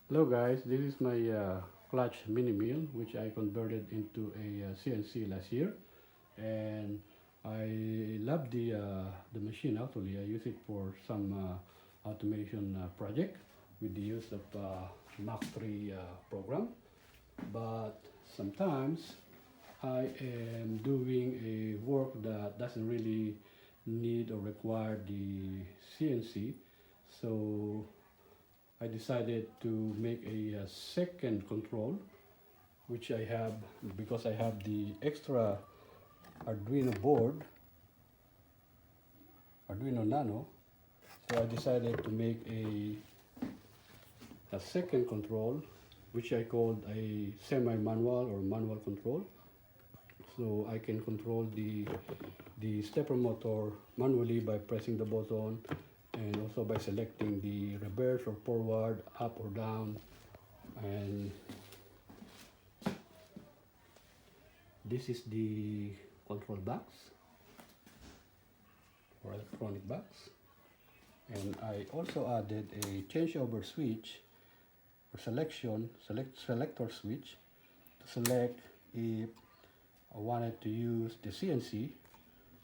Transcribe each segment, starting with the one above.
Hello guys, this is my Klutch mini mill which I converted into a CNC last year, and I love the machine. Actually, I use it for some automation project with the use of Mach 3 program. But sometimes I am doing a work that doesn't really need or require the CNC, so I decided to make a second control, which I have because I have the extra Arduino board, Arduino Nano. So I decided to make a second control, which I called a semi-manual or manual control. So I can control the stepper motor manually by pressing the button, and also by selecting the reverse or forward, up or down. And this is the control box or electronic box. And I also added a changeover switch or selector switch to select if I wanted to use the CNC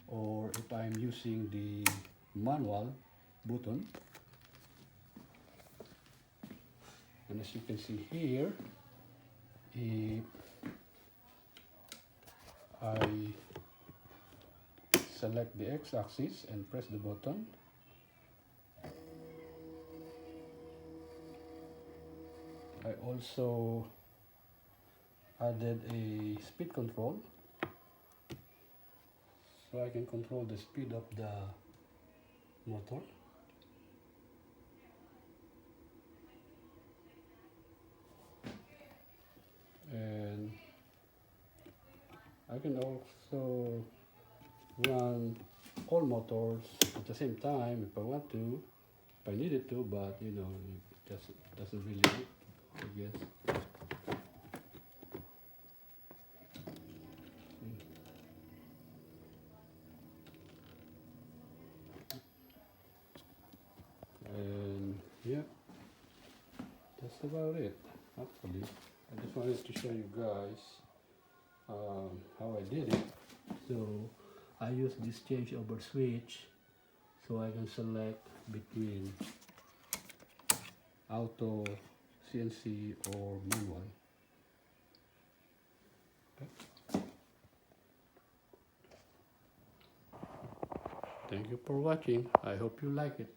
or if I'm using the manual button. And as you can see here, if I select the x-axis and press the button, I also added a speed control, so I can control the speed of the motor. And I can also run all motors at the same time if I want to, if I needed to, but you know, it just doesn't really, I guess. And yeah, that's about it. Actually, I just wanted to show you guys how I did it. So I use this changeover switch so I can select between auto, CNC or manual. Okay. Thank you for watching. I hope you like it.